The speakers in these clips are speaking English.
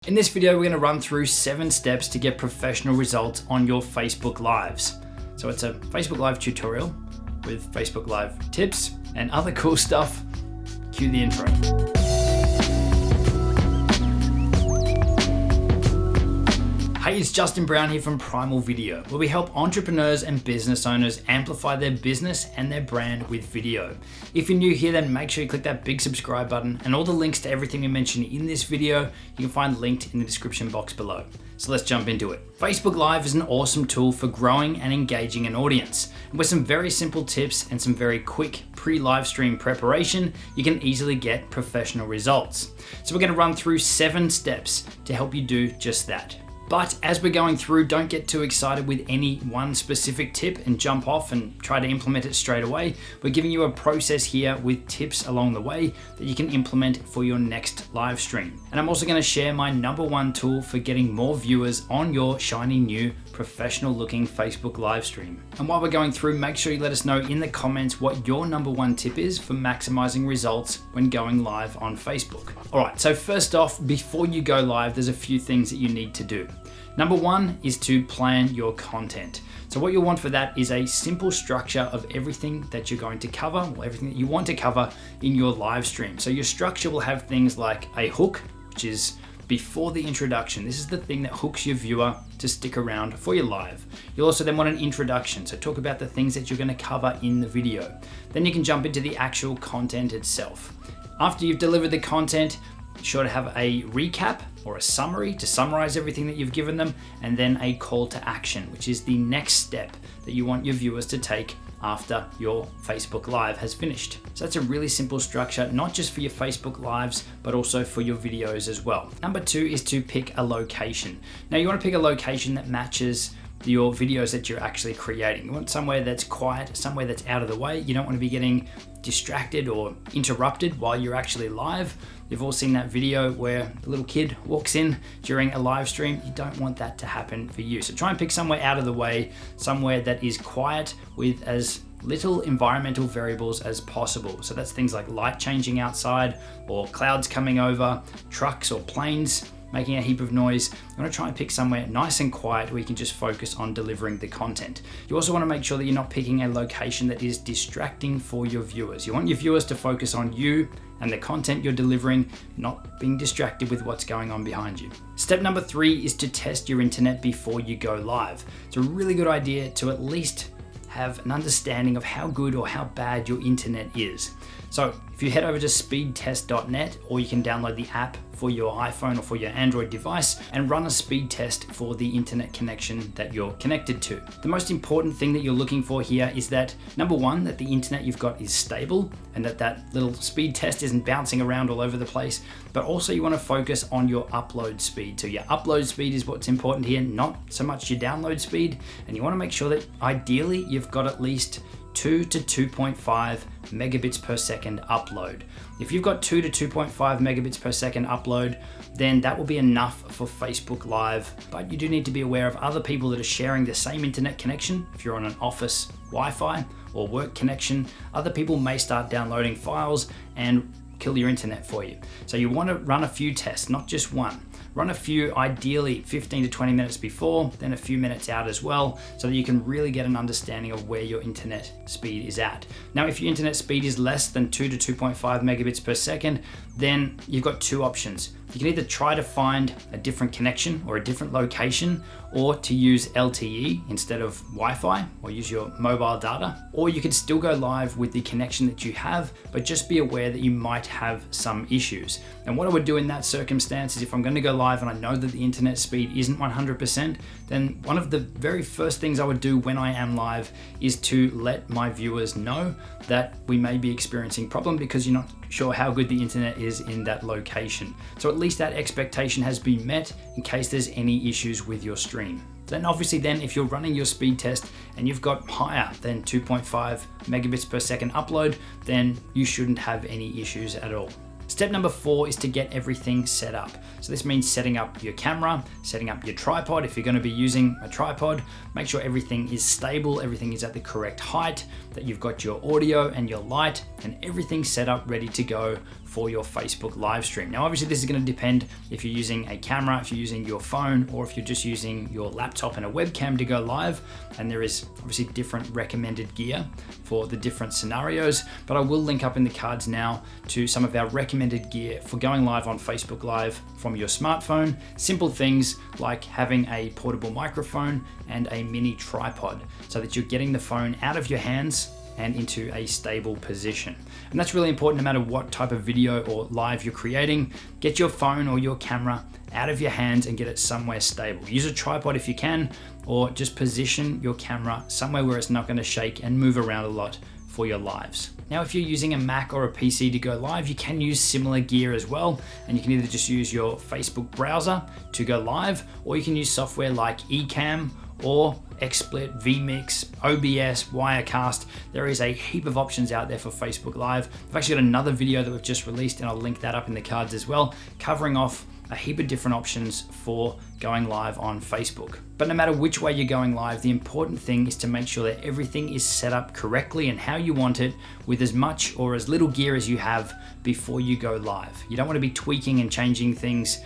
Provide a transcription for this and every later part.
In this video, we're going to run through 7 steps to get professional results on your Facebook Lives. So it's a Facebook Live tutorial with Facebook Live tips and other cool stuff. Cue the intro. Hey, it's Justin Brown here from Primal Video, where we help entrepreneurs and business owners amplify their business and their brand with video. If you're new here, then make sure you click that big subscribe button, and all the links to everything we mentioned in this video, you can find linked in the description box below. So let's jump into it. Facebook Live is an awesome tool for growing and engaging an audience. And with some very simple tips and some very quick pre-live stream preparation, you can easily get professional results. So we're going to run through 7 steps to help you do just that. But as we're going through, don't get too excited with any one specific tip and jump off and try to implement it straight away. We're giving you a process here with tips along the way that you can implement for your next live stream. And I'm also going to share my #1 tool for getting more viewers on your shiny new professional looking Facebook live stream. And while we're going through, make sure you let us know in the comments what your #1 tip is for maximizing results when going live on Facebook. All right, so first off, before you go live, there's a few things that you need to do. #1 is to plan your content. So what you'll want for that is a simple structure of everything that you're going to cover, or everything that you want to cover in your live stream. So your structure will have things like a hook, which is before the introduction. This is the thing that hooks your viewer to stick around for your live. You'll also then want an introduction, so talk about the things that you're going to cover in the video. Then you can jump into the actual content itself. After you've delivered the content, be sure to have a recap or a summary to summarize everything that you've given them, and then a call to action, which is the next step that you want your viewers to take after your Facebook Live has finished. So that's a really simple structure, not just for your Facebook Lives, but also for your videos as well. #2 is to pick a location. Now you want to pick a location that matches your videos that you're actually creating. You want somewhere that's quiet, somewhere that's out of the way. You don't want to be getting distracted or interrupted while you're actually live. You've all seen that video where the little kid walks in during a live stream. You don't want that to happen for you. So try and pick somewhere out of the way, somewhere that is quiet with as little environmental variables as possible. So that's things like light changing outside, or clouds coming over, trucks or planes making a heap of noise. You want to try and pick somewhere nice and quiet where you can just focus on delivering the content. You also want to make sure that you're not picking a location that is distracting for your viewers. You want your viewers to focus on you and the content you're delivering, not being distracted with what's going on behind you. Step #3 is to test your internet before you go live. It's a really good idea to at least have an understanding of how good or how bad your internet is. So if you head over to speedtest.net, or you can download the app for your iPhone or for your Android device and run a speed test for the internet connection that you're connected to. The most important thing that you're looking for here is that #1, that the internet you've got is stable and that little speed test isn't bouncing around all over the place, but also you want to focus on your upload speed. So your upload speed is what's important here, not so much your download speed. And you want to make sure that ideally you've got at least 2 to 2.5 megabits per second upload. If you've got 2 to 2.5 megabits per second upload, then that will be enough for Facebook Live. But you do need to be aware of other people that are sharing the same internet connection. If you're on an office Wi-Fi or work connection, other people may start downloading files and kill your internet for you. So you want to run a few tests, not just one. Run a few, ideally 15 to 20 minutes before, then a few minutes out as well, so that you can really get an understanding of where your internet speed is at. Now, if your internet speed is less than 2 to 2.5 megabits per second, then you've got 2 options. You can either try to find a different connection or a different location, or to use LTE instead of Wi-Fi, or use your mobile data, or you could still go live with the connection that you have, but just be aware that you might have some issues. And what I would do in that circumstance is, if I'm going to go live and I know that the internet speed isn't 100%, then one of the very first things I would do when I am live is to let my viewers know that we may be experiencing a problem because you're not sure how good the internet is in that location. So at least that expectation has been met in case there's any issues with your stream. Then obviously if you're running your speed test and you've got higher than 2.5 megabits per second upload, then you shouldn't have any issues at all. Step #4 is to get everything set up. So this means setting up your camera, setting up your tripod. If you're going to be using a tripod, make sure everything is stable, everything is at the correct height, that you've got your audio and your light and everything set up ready to go for your Facebook live stream. Now, obviously this is going to depend if you're using a camera, if you're using your phone, or if you're just using your laptop and a webcam to go live. And there is obviously different recommended gear for the different scenarios, but I will link up in the cards now to some of our recommended gear for going live on Facebook Live from your smartphone. Simple things like having a portable microphone and a mini tripod so that you're getting the phone out of your hands and into a stable position. And that's really important no matter what type of video or live you're creating. Get your phone or your camera out of your hands and get it somewhere stable. Use a tripod if you can, or just position your camera somewhere where it's not going to shake and move around a lot for your lives. Now, if you're using a Mac or a PC to go live, you can use similar gear as well. And you can either just use your Facebook browser to go live, or you can use software like Ecamm or XSplit, vMix, OBS, Wirecast. There is a heap of options out there for Facebook Live. I've actually got another video that we've just released, and I'll link that up in the cards as well, covering off a heap of different options for going live on Facebook. But no matter which way you're going live, the important thing is to make sure that everything is set up correctly and how you want it, with as much or as little gear as you have before you go live. You don't want to be tweaking and changing things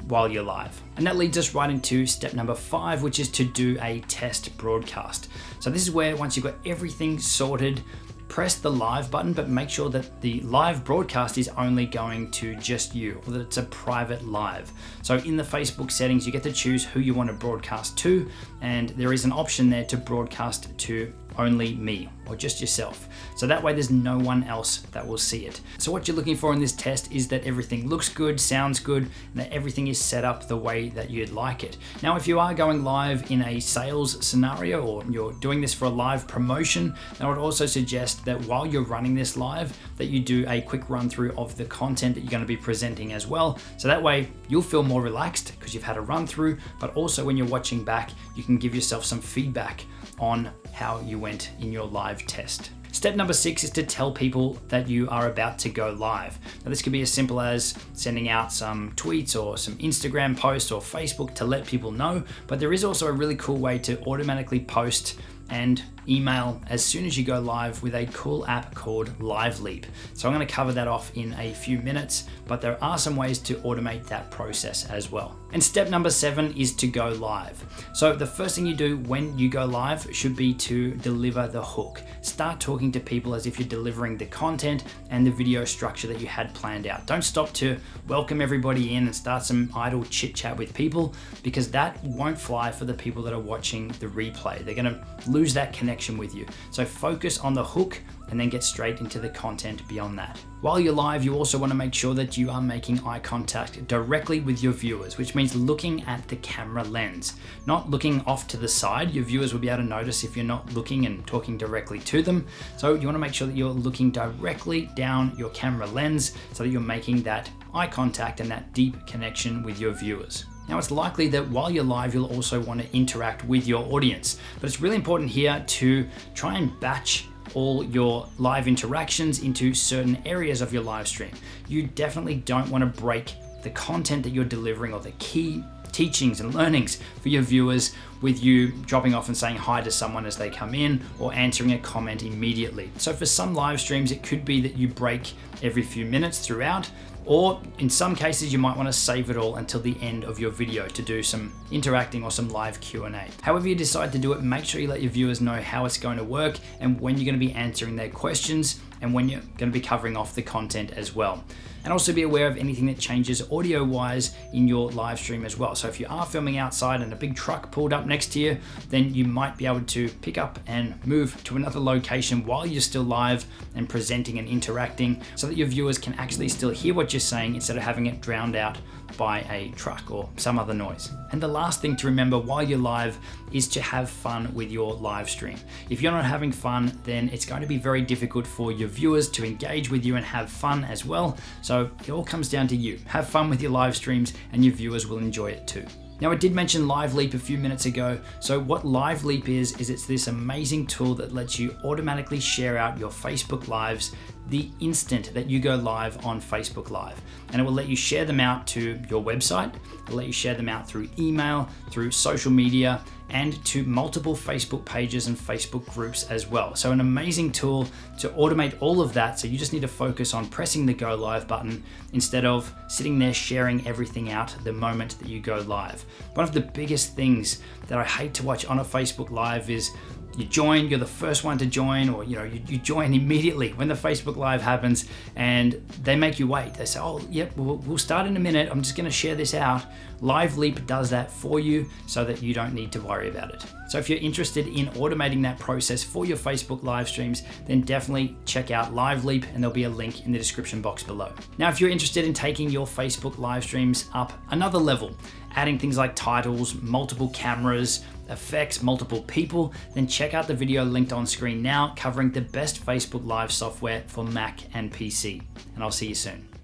while you're live. And that leads us right into step number 5, which is to do a test broadcast. So this is where, once you've got everything sorted, press the live button, but make sure that the live broadcast is only going to just you, or that it's a private live. So in the Facebook settings, you get to choose who you want to broadcast to, and there is an option there to broadcast to only me or just yourself. So that way there's no one else that will see it. So what you're looking for in this test is that everything looks good, sounds good, and that everything is set up the way that you'd like it. Now, if you are going live in a sales scenario, or you're doing this for a live promotion, then I would also suggest that while you're running this live, that you do a quick run through of the content that you're going to be presenting as well. So that way you'll feel more relaxed because you've had a run through, but also when you're watching back, you can give yourself some feedback on how you went in your live test. Step number 6 is to tell people that you are about to go live. Now, this could be as simple as sending out some tweets or some Instagram posts or Facebook to let people know, but there is also a really cool way to automatically post and email as soon as you go live with a cool app called LiveLeap. So I'm going to cover that off in a few minutes, but there are some ways to automate that process as well. And step number 7 is to go live. So the first thing you do when you go live should be to deliver the hook. Start talking to people as if you're delivering the content and the video structure that you had planned out. Don't stop to welcome everybody in and start some idle chit chat with people, because that won't fly for the people that are watching the replay. They're going to lose that connection with you. So focus on the hook and then get straight into the content beyond that. While you're live, you also want to make sure that you are making eye contact directly with your viewers, which means looking at the camera lens, not looking off to the side. Your viewers will be able to notice if you're not looking and talking directly to them. So you want to make sure that you're looking directly down your camera lens so that you're making that eye contact and that deep connection with your viewers. Now, it's likely that while you're live, you'll also want to interact with your audience, but it's really important here to try and batch all your live interactions into certain areas of your live stream. You definitely don't want to break the content that you're delivering or the key teachings and learnings for your viewers with you dropping off and saying hi to someone as they come in, or answering a comment immediately. So for some live streams, it could be that you break every few minutes throughout, or in some cases you might want to save it all until the end of your video to do some interacting or some live Q&A. However you decide to do it, make sure you let your viewers know how it's going to work and when you're going to be answering their questions and when you're going to be covering off the content as well. And also be aware of anything that changes audio-wise in your live stream as well. So if you are filming outside and a big truck pulled up next to you, then you might be able to pick up and move to another location while you're still live and presenting and interacting, so that your viewers can actually still hear what you're saying instead of having it drowned out by a truck or some other noise. And the last thing to remember while you're live is to have fun with your live stream. If you're not having fun, then it's going to be very difficult for your viewers to engage with you and have fun as well. So it all comes down to you. Have fun with your live streams and your viewers will enjoy it too. Now, I did mention LiveLeap a few minutes ago. So what LiveLeap is it's this amazing tool that lets you automatically share out your Facebook Lives the instant that you go live on Facebook Live. And it will let you share them out to your website, it'll let you share them out through email, through social media, and to multiple Facebook pages and Facebook groups as well. So an amazing tool to automate all of that. So you just need to focus on pressing the go live button instead of sitting there sharing everything out the moment that you go live. One of the biggest things that I hate to watch on a Facebook Live is you join, you're the first one to join, or you join immediately when the Facebook Live happens and they make you wait. They say, oh, yep, we'll start in a minute. I'm just gonna share this out. LiveLeap does that for you so that you don't need to worry about it. So if you're interested in automating that process for your Facebook live streams, then definitely check out LiveLeap, and there'll be a link in the description box below. Now, if you're interested in taking your Facebook live streams up another level, adding things like titles, multiple cameras, effects, multiple people, then check out the video linked on screen now covering the best Facebook Live software for Mac and PC. And I'll see you soon.